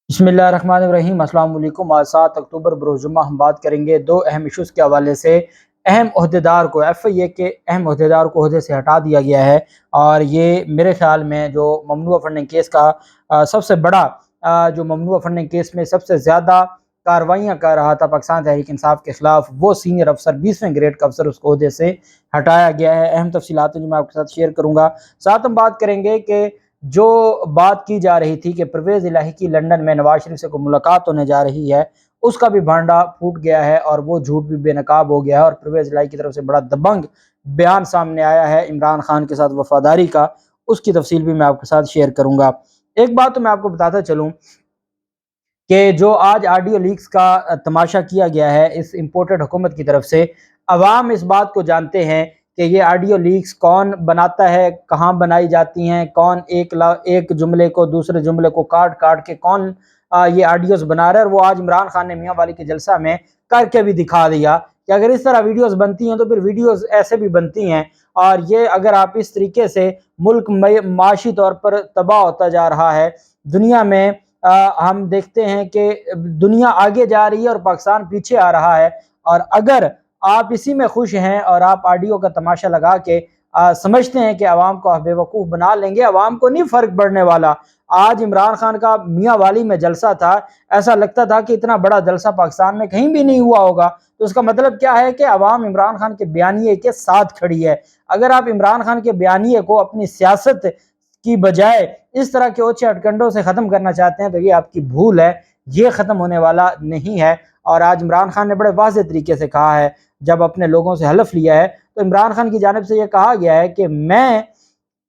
बिस्मिल्लाहिर्रहमानिर्रहीम। अस्सलाम वालेकुम। आज 7 अक्टूबर बरोज़ जुम्मा हम बात करेंगे दो अहम इशूज़ के हवाले से। अहम ओहदेदार को FIA के अहम ओहदेदार को ओहदे से हटा दिया गया है, और ये मेरे ख़्याल में जो ममनुआ फंडिंग केस का सबसे बड़ा जो ममनुआ फंडिंग केस में सबसे ज़्यादा कार्रवाइयाँ कर रहा था पाकिस्तान तहरीक इंसाफ के ख़िलाफ़, वो सीनियर अफसर 20वें ग्रेड का अफसर उसको ओहदे से हटाया गया है। अहम तफसीलात जो मैं आपके साथ शेयर करूँगा। साथ हम बात करेंगे कि जो बात की जा रही थी कि परवेज़ इलाही की लंदन में नवाज शरीफ से कोई मुलाकात होने जा रही है, उसका भी भांडा फूट गया है और वो झूठ भी बेनकाब हो गया है, और परवेज़ इलाही की तरफ से बड़ा दबंग बयान सामने आया है इमरान खान के साथ वफादारी का। उसकी तफसील भी मैं आपके साथ शेयर करूँगा। एक बात तो मैं आपको बताता चलूँ कि जो आज ऑडियो लीक्स का तमाशा किया गया है इस इम्पोर्टेड हुकूमत की तरफ से, अवाम इस बात को जानते हैं कि ये ऑडियो लीक्स कौन बनाता है, कहाँ बनाई जाती हैं, कौन एक जुमले को दूसरे जुमले को काट काट के कौन ये ऑडियोज़ बना रहा है। और वो आज इमरान खान ने मियाँ वाली के जलसा में करके भी दिखा दिया कि अगर इस तरह वीडियोज़ बनती हैं तो फिर वीडियोज़ ऐसे भी बनती हैं। और ये अगर आप इस तरीके से मुल्क माशी तौर पर तबाह होता जा रहा है, दुनिया में हम देखते हैं कि दुनिया आगे जा रही है और पाकिस्तान पीछे आ रहा है। और अगर आप इसी में खुश हैं और आप ऑडियो का तमाशा लगा के समझते हैं कि आवाम को आप बेवकूफ़ बना लेंगे, आवाम को नहीं फ़र्क पड़ने वाला। आज इमरान खान का मियाँ वाली में जलसा था, ऐसा लगता था कि इतना बड़ा जलसा पाकिस्तान में कहीं भी नहीं हुआ होगा। तो उसका मतलब क्या है कि आवाम इमरान खान के बयानिए के साथ खड़ी है। अगर आप इमरान खान के बयानिए को अपनी सियासत की बजाय इस तरह के ओछे हटकंडों से ख़त्म करना चाहते हैं तो ये आपकी भूल है, ये ख़त्म होने वाला नहीं है। और आज इमरान खान ने बड़े वाज़ेह तरीके से कहा है, जब अपने लोगों से हलफ लिया है तो इमरान खान की जानिब से ये कहा गया है कि मैं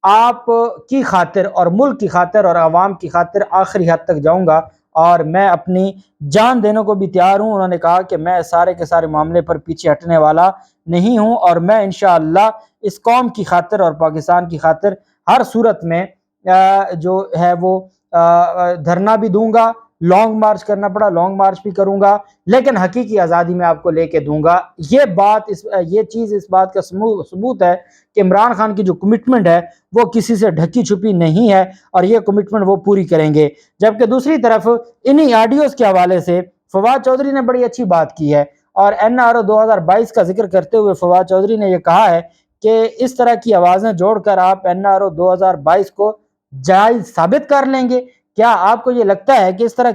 आप की खातिर और मुल्क की खातिर और आवाम की खातिर आखिरी हद तक जाऊंगा और मैं अपनी जान देने को भी तैयार हूँ। उन्होंने कहा कि मैं सारे के सारे मामले पर पीछे हटने वाला नहीं हूँ, और मैं इंशाअल्लाह इस कौम की खातिर और पाकिस्तान की खातिर हर सूरत में जो है वो धरना भी दूंगा, लॉन्ग मार्च करना पड़ा लॉन्ग मार्च भी करूंगा, लेकिन हकीकी आज़ादी में आपको लेके दूंगा। ये चीज़ इस बात का सबूत है कि इमरान खान की जो कमिटमेंट है वो किसी से ढकी छुपी नहीं है, और ये कमिटमेंट वो पूरी करेंगे। जबकि दूसरी तरफ इन्हीं ऑडियोज़ के हवाले से फवाद चौधरी ने बड़ी अच्छी बात की है, और NRO 2022 का जिक्र करते हुए फवाद चौधरी ने यह कहा है कि इस तरह की आवाज़ें जोड़कर आप NRO 2022 को जायज़ साबित कर लेंगे। क्या आपको ये लगता है कि इस तरह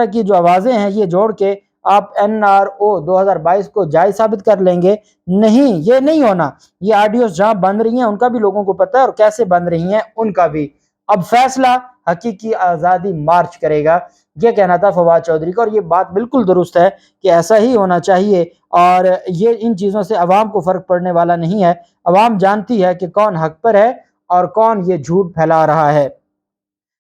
की जो आवाज़ें हैं ये जोड़ के आप NRO 2022 को जायज़ साबित कर लेंगे? नहीं, ये नहीं होना। ये ऑडियोज़ जहाँ बन रही हैं उनका भी लोगों को पता है, और कैसे बन रही हैं उनका भी। अब फैसला हकीकी आज़ादी मार्च करेगा, ये कहना था फवाद चौधरी का, और ये बात बिल्कुल दुरुस्त है कि ऐसा ही होना चाहिए। और ये इन चीज़ों से अवाम को फ़र्क पड़ने वाला नहीं है। अवाम जानती है कि कौन हक पर है और कौन ये झूठ फैला रहा है।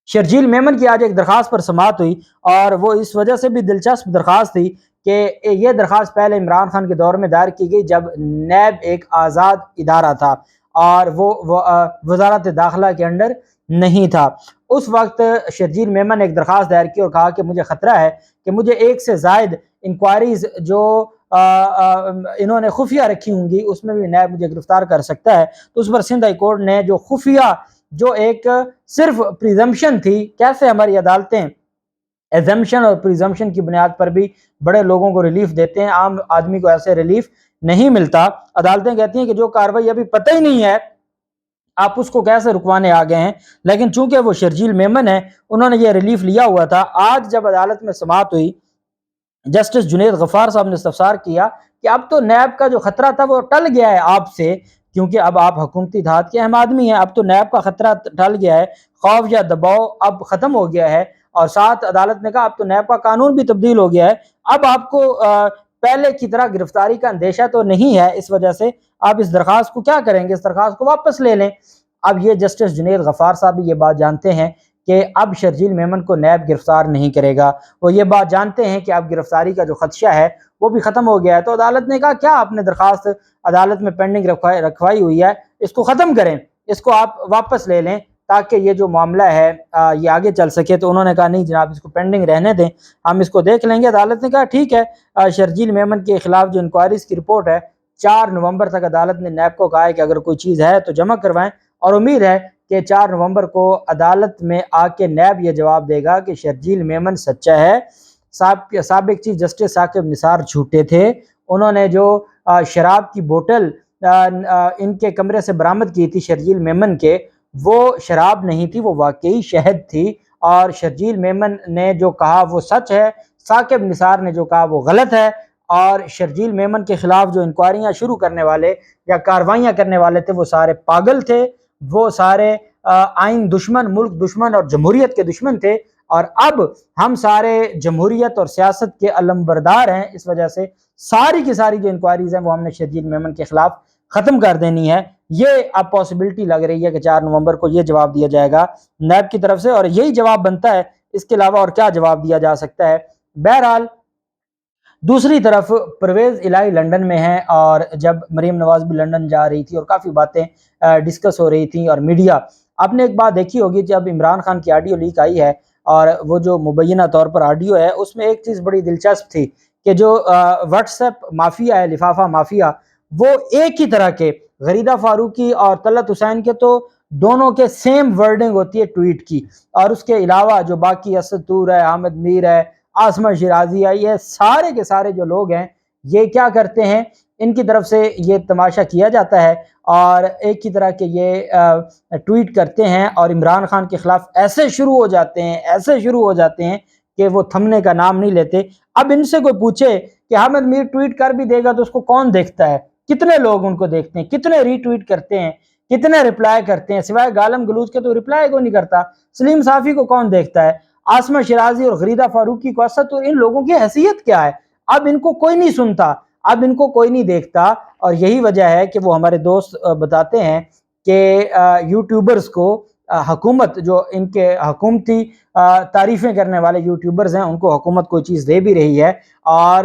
शर्जील मेमन की आज एक दरख्वास्त पर समाअत हुई, और वो इस वजह से भी दिलचस्प दरख्वास्त थी कि ये दरख्वास्त पहले इमरान खान के दौर में दायर की गई जब नैब एक आज़ाद इदारा था और वो वजारत दाखिला के अंडर नहीं था। उस वक्त शर्जील मेमन ने एक दरख्वास्त दायर की और कहा कि मुझे ख़तरा है कि मुझे एक से ज़ायद इंक्वायरीज़ जो इन्होंने खुफिया रखी होंगी उसमें भी नैब मुझे गिरफ्तार कर सकता है। तो उस पर सिंध हाई कोर्ट ने जो खुफिया जो एक सिर्फ प्रिजम्पशन थी, कैसे हमारी अदालतें एजम्पशन और प्रिजम्पशन की बुनियाद पर भी बड़े लोगों को रिलीफ देते हैं, आम आदमी को ऐसे रिलीफ नहीं मिलता। अदालतें कहती हैं कि जो कार्रवाई अभी पता ही नहीं है आप उसको कैसे रुकवाने आ गए हैं, लेकिन चूंकि वो शर्जील मेमन है उन्होंने ये रिलीफ लिया हुआ था। आज जब अदालत में समाअत हुई, जस्टिस जुनेद गफ्फार साहब ने इस्तफसार किया कि अब तो नैब का जो खतरा था वो टल गया है आपसे, क्योंकि अब आप हुकूमती धात के अहम आदमी हैं, अब तो नैब का खतरा टल गया है, खौफ या दबाव अब खत्म हो गया है। और साथ अदालत ने कहा अब तो नैब का कानून भी तब्दील हो गया है, अब आपको पहले की तरह गिरफ्तारी का अंदेशा तो नहीं है, इस वजह से आप इस दरख्वास्त को क्या करेंगे, इस दरख्वास्त को वापस ले लें। अब ये जस्टिस जुनेद गफ्फार साहब भी ये बात जानते हैं कि अब शर्जील मेमन को नैब गिरफ्तार नहीं करेगा। वो ये बात जानते हैं कि अब गिरफ्तारी का जो खदशा है वो भी ख़त्म हो गया है। तो अदालत ने कहा क्या आपने दरख्वास्त अदालत में पेंडिंग रखवाई हुई है, इसको ख़त्म करें, इसको आप वापस ले लें ताकि ये जो मामला है ये आगे चल सके। तो उन्होंने कहा नहीं जनाब, इसको पेंडिंग रहने दें, हम इसको देख लेंगे। अदालत ने कहा ठीक है। शर्जील मेमन के खिलाफ जो इंक्वायरीज की रिपोर्ट है 4 नवंबर तक अदालत ने नैब को कहा है कि अगर कोई चीज़ है तो जमा करवाएं, और उम्मीद है کہ 4 نومبر کو عدالت میں آ کے نیب یہ جواب دے گا کہ شرجیل میمن سچا ہے، سابق چیف جسٹس ثاقب نثار جھوٹے تھے، انہوں نے جو شراب کی بوتل ان کے کمرے سے برآمد کی تھی شرجیل میمن کے، وہ شراب نہیں تھی، وہ واقعی شہد تھی، اور شرجیل میمن نے جو کہا وہ سچ ہے، ثاقب نثار نے جو کہا وہ غلط ہے، اور شرجیل میمن کے خلاف جو انکوائریاں شروع کرنے والے یا کاروائیاں کرنے والے تھے وہ سارے پاگل تھے، وہ سارے آئین دشمن، ملک دشمن اور جمہوریت کے دشمن تھے، اور اب ہم سارے جمہوریت اور سیاست کے علمبردار ہیں، اس وجہ سے ساری کی ساری جو انکوائریز ہیں وہ ہم نے شرجیل میمن کے خلاف ختم کر دینی ہے۔ یہ اب پاسبلٹی لگ رہی ہے کہ 4 نومبر کو یہ جواب دیا جائے گا نیب کی طرف سے، اور یہی جواب بنتا ہے، اس کے علاوہ اور کیا جواب دیا جا سکتا ہے۔ بہرحال دوسری طرف پرویز الہی لندن میں ہیں، اور جب مریم نواز بھی لندن جا رہی تھی اور کافی باتیں ڈسکس ہو رہی تھیں، اور میڈیا، آپ نے ایک بات دیکھی ہوگی، جب عمران خان کی آڈیو لیک آئی ہے اور وہ جو مبینہ طور پر آڈیو ہے اس میں ایک چیز بڑی دلچسپ تھی کہ جو واٹس ایپ مافیا ہے، لفافہ مافیا، وہ ایک ہی طرح کے غریدہ فاروقی اور طلعت حسین کے تو دونوں کے سیم ورڈنگ ہوتی ہے ٹویٹ کی، اور اس کے علاوہ جو باقی اسد طور ہے، حامد میر ہے، عاصمہ شیرازی ہے، یہ سارے کے سارے جو لوگ ہیں یہ کیا کرتے ہیں، ان کی طرف سے یہ تماشا کیا جاتا ہے اور ایک ہی طرح کے یہ ٹویٹ کرتے ہیں اور عمران خان کے خلاف ایسے شروع ہو جاتے ہیں کہ وہ تھمنے کا نام نہیں لیتے۔ اب ان سے کوئی پوچھے کہ حامد میر ٹویٹ کر بھی دے گا تو اس کو کون دیکھتا ہے، کتنے لوگ ان کو دیکھتے ہیں، کتنے ری ٹویٹ کرتے ہیں، کتنے رپلائی کرتے ہیں، سوائے گالم گلوچ کے تو رپلائی کو نہیں کرتا۔ سلیم صافی کو کون دیکھتا ہے، عاصمہ شیرازی اور غریدہ فاروقی کو، اسد، تو ان لوگوں کی حیثیت کیا ہے؟ اب ان کو کوئی نہیں سنتا، اب ان کو کوئی نہیں دیکھتا، اور یہی وجہ ہے کہ وہ ہمارے دوست بتاتے ہیں کہ یوٹیوبرز کو حکومت، جو ان کے حکومتی تعریفیں کرنے والے یوٹیوبرز ہیں، ان کو حکومت کوئی چیز دے بھی رہی ہے، اور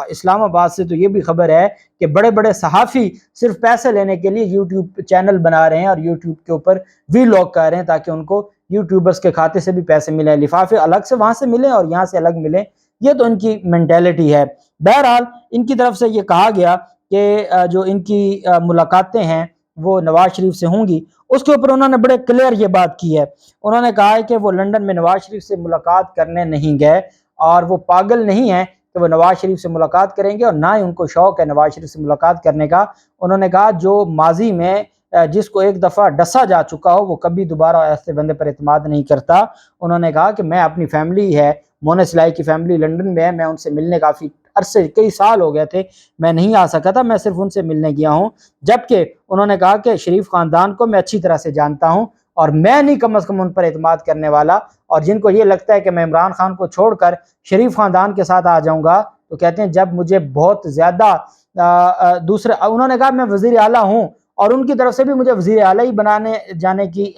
اسلام آباد سے تو یہ بھی خبر ہے کہ بڑے بڑے صحافی صرف پیسے لینے کے لیے یوٹیوب چینل بنا رہے ہیں اور یوٹیوب کے اوپر وی لاگ کر رہے ہیں تاکہ ان کو یوٹیوبرز کے کھاتے سے بھی پیسے ملیں، لفافے الگ سے وہاں سے ملیں اور یہاں سے الگ ملیں، یہ تو ان کی مینٹیلٹی ہے۔ بہرحال ان کی طرف سے یہ کہا گیا کہ جو ان کی ملاقاتیں ہیں وہ نواز شریف سے ہوں گی، اس کے اوپر انہوں نے بڑے کلیئر یہ بات کی ہے، انہوں نے کہا ہے کہ وہ لندن میں نواز شریف سے ملاقات کرنے نہیں گئے، اور وہ پاگل نہیں ہیں کہ وہ نواز شریف سے ملاقات کریں گے، اور نہ ہی ان کو شوق ہے نواز شریف سے ملاقات کرنے کا۔ انہوں نے کہا جو ماضی میں جس کو ایک دفعہ ڈسا جا چکا ہو وہ کبھی دوبارہ ایسے بندے پر اعتماد نہیں کرتا۔ انہوں نے کہا کہ میں اپنی فیملی ہے، مونس الہی کی فیملی لندن میں ہے، میں ان سے ملنے کافی عرصے، کئی سال ہو گئے تھے، میں نہیں آ سکا تھا، میں صرف ان سے ملنے گیا ہوں، جبکہ انہوں نے کہا کہ شریف خاندان کو میں اچھی طرح سے جانتا ہوں اور میں نہیں کم از کم ان پر اعتماد کرنے والا، اور جن کو یہ لگتا ہے کہ میں عمران خان کو چھوڑ کر شریف خاندان کے ساتھ آ جاؤں گا تو کہتے ہیں جب مجھے بہت زیادہ دوسرے، انہوں نے کہا میں وزیر اعلیٰ ہوں اور ان کی طرف سے بھی مجھے وزیر اعلیٰ ہی بنانے جانے کی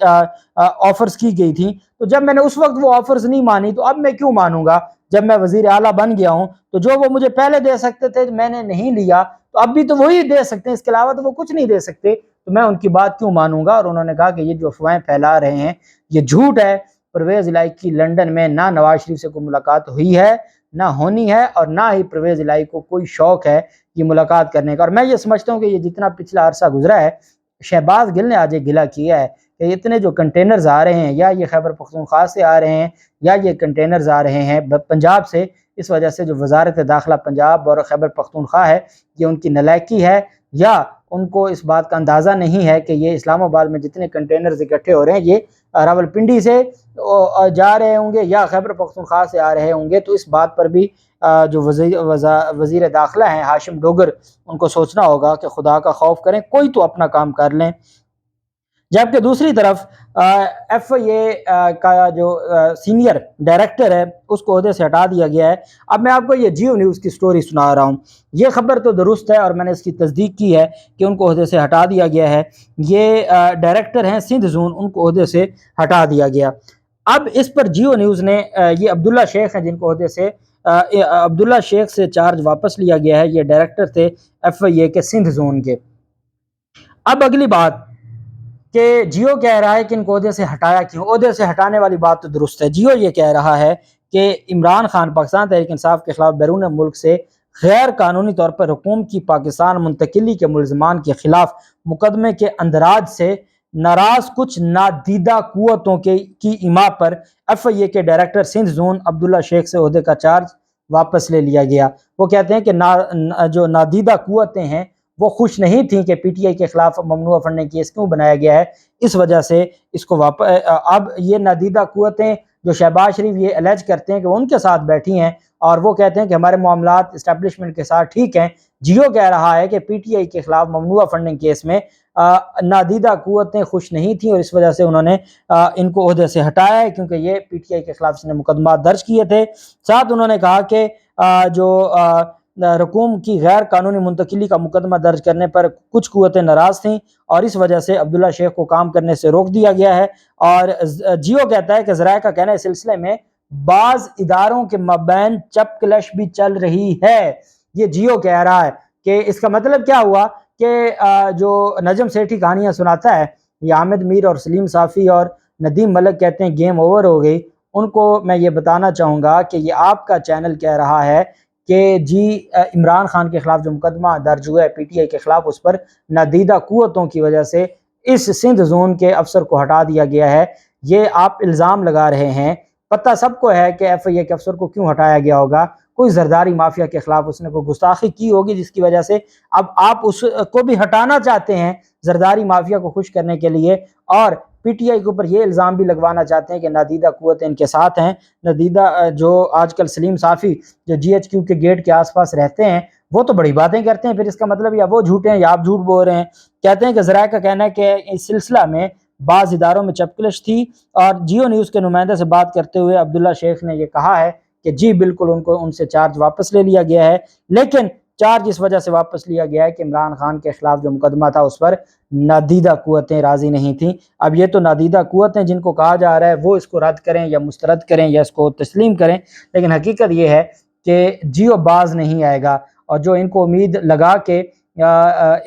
آفرز کی گئی تھیں، تو جب میں نے اس وقت وہ آفرز نہیں مانی تو اب میں کیوں مانوں گا؟ جب میں وزیر اعلیٰ بن گیا ہوں تو جو وہ مجھے پہلے دے سکتے تھے میں نے نہیں لیا، تو اب بھی تو وہی دے سکتے ہیں، اس کے علاوہ تو وہ کچھ نہیں دے سکتے، تو میں ان کی بات کیوں مانوں گا؟ اور انہوں نے کہا کہ یہ جو افواہیں پھیلا رہے ہیں یہ جھوٹ ہے، پرویز الہی کی لندن میں نہ نواز شریف سے کوئی ملاقات ہوئی ہے، نہ ہونی ہے، اور نہ ہی پرویز الہی کو کوئی شوق ہے یہ ملاقات کرنے کا۔ اور میں یہ سمجھتا ہوں کہ یہ جتنا پچھلا عرصہ گزرا ہے، شہباز گل نے آج ایک گلہ کیا ہے کہ اتنے جو کنٹینرز آ رہے ہیں، یا یہ خیبر پختونخوا سے آ رہے ہیں یا یہ کنٹینرز آ رہے ہیں پنجاب سے، اس وجہ سے جو وزارت داخلہ پنجاب اور خیبر پختونخوا ہے یہ ان کی نالائکی ہے، یا ان کو اس بات کا اندازہ نہیں ہے کہ یہ اسلام آباد میں جتنے کنٹینرز اکٹھے ہو رہے ہیں یہ راولپنڈی سے جا رہے ہوں گے یا خیبر پختونخوا سے آ رہے ہوں گے، تو اس بات پر بھی جو وزیر داخلہ ہیں ہاشم ڈوگر، ان کو سوچنا ہوگا کہ خدا کا خوف کریں، کوئی تو اپنا کام کر لیں۔ جبکہ دوسری طرف ایف آئی اے کا جو سینئر ڈائریکٹر ہے اس کو عہدے سے ہٹا دیا گیا ہے۔ اب میں آپ کو یہ جیو نیوز کی سٹوری سنا رہا ہوں، یہ خبر تو درست ہے اور میں نے اس کی تصدیق کی ہے کہ ان کو عہدے سے ہٹا دیا گیا ہے، یہ ڈائریکٹر ہیں سندھ زون، ان کو عہدے سے ہٹا دیا گیا۔ اب اس پر جیو نیوز نے یہ عبداللہ شیخ ہیں جن کو عہدے سے عبداللہ شیخ سے چارج واپس لیا گیا ہے، یہ ڈائریکٹر تھے ایف آئی اے کے سندھ زون کے۔ اب اگلی بات کہ جیو کہہ رہا ہے کہ ان کو عہدے سے ہٹایا کیوں؟ عہدے سے ہٹانے والی بات تو درست ہے، جیو یہ کہہ رہا ہے کہ عمران خان پاکستان تحریک انصاف کے خلاف بیرون ملک سے غیر قانونی طور پر حکومت کی پاکستان منتقلی کے ملزمان کے خلاف مقدمے کے اندراج سے नाराज कुछ नादीदा कुव्वतों की इमा पर FIA के डायरेक्टर सिंध जोन अब्दुल्ला शेख से ओहदे का चार्ज वापस ले लिया गया। वो कहते हैं कि जो नादीदा कुव्वतें हैं वो खुश नहीं थी कि PTI के खिलाफ ममनुआ फंडिंग केस क्यों बनाया गया है, इस वजह से इसको वापस अब ये नादीदा कुव्वतें जो शहबाज शरीफ ये एलेज करते हैं कि वो उनके साथ बैठी हैं और वो कहते हैं कि हमारे मामलात इस्टेब्लिशमेंट के साथ ठीक हैं। जियो कह रहा है कि PTI के खिलाफ ममनुआ फंडिंग केस में नादीदा कुव्वतें खुश नहीं थी और इस वजह से उन्होंने इनको ओहदे से हटाया है, क्योंकि ये PTI के खिलाफ इसने मुकदमा दर्ज किए थे। साथ उन्होंने कहा कि जो रकूम की गैर कानूनी मुंतकिली का मुकदमा दर्ज करने पर कुछ कुव्वतें नाराज थीं और इस वजह से अब्दुल्ला शेख को काम करने से रोक दिया गया है। और जियो कहता है कि ज़राए का कहना है इस सिलसिले में बाज इदारों के मबैन चपकलश भी चल रही है। ये जियो कह रहा है कि इसका मतलब क्या हुआ कि जो नजम सेठी कहानियां सुनाता है, ये आमिद मीर और सलीम साफ़ी और नदीम मलिक कहते हैं गेम ओवर हो गई। उनको मैं ये बताना चाहूँगा कि ये आपका चैनल कह रहा है कि जी इमरान खान के खिलाफ जो मुकदमा दर्ज हुआ है PTI के खिलाफ, उस पर नादीदा कुव्वतों की वजह से इस सिंध जोन के अफसर को हटा दिया गया है। ये आप इल्ज़ाम लगा रहे हैं। पता सबको है कि FIA के अफसर को क्यों हटाया गया होगा। कोई जरदारी माफिया के खिलाफ उसने कोई गुस्ताखी की होगी जिसकी वजह से अब आप उसको भी हटाना चाहते हैं जरदारी माफिया को खुश करने के लिए, और PTI के ऊपर ये इल्ज़ाम भी लगवाना चाहते हैं कि नादीदा कुव्वतें इनके साथ हैं। नादीदा जो आजकल सलीम साफ़ी जो GHQ के गेट के आसपास रहते हैं वो तो बड़ी बातें करते हैं, फिर इसका मतलब या वो झूठे हैं या आप झूठ बोल रहे हैं। कहते हैं कि ज़राए का कहना है कि इस सिलसिला में बाज़ इदारों में चपकलश थी और जियो न्यूज़ के नुमाइंदे से बात करते हुए अब्दुल्ला शेख ने यह कहा है कि जी बिल्कुल उनसे चार्ज वापस ले लिया गया है, लेकिन चार्ज इस वजह से वापस लिया गया है कि इमरान खान के खिलाफ जो मुकदमा था उस पर नादीदा कुव्वतें राजी नहीं थी। अब ये तो नादीदा कुव्वतें जिनको कहा जा रहा है वो इसको रद्द करें या मुस्तरद करें या इसको तस्लीम करें, लेकिन हकीकत ये है कि जियो बाज नहीं आएगा। और जो इनको उम्मीद लगा के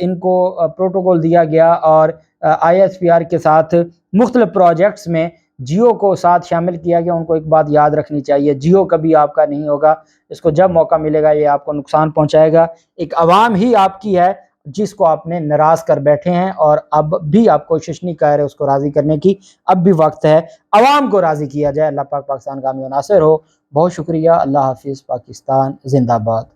इनको प्रोटोकॉल दिया गया और ISPR के साथ मुख्तलिफ प्रोजेक्ट्स में जियो को साथ शामिल किया गया, उनको एक बात याद रखनी चाहिए, जियो कभी आपका नहीं होगा। इसको जब मौका मिलेगा ये आपको नुकसान पहुंचाएगा। एक अवाम ही आपकी है जिसको आपने नाराज कर बैठे हैं और अब भी आप कोशिश नहीं कर रहे उसको राज़ी करने की। अब भी वक्त है अवाम को राज़ी किया जाए। अल्लाह पाक पाकिस्तान कामयाब नासिर हो। बहुत शुक्रिया। अल्लाह हाफिज़। पाकिस्तान जिंदाबाद।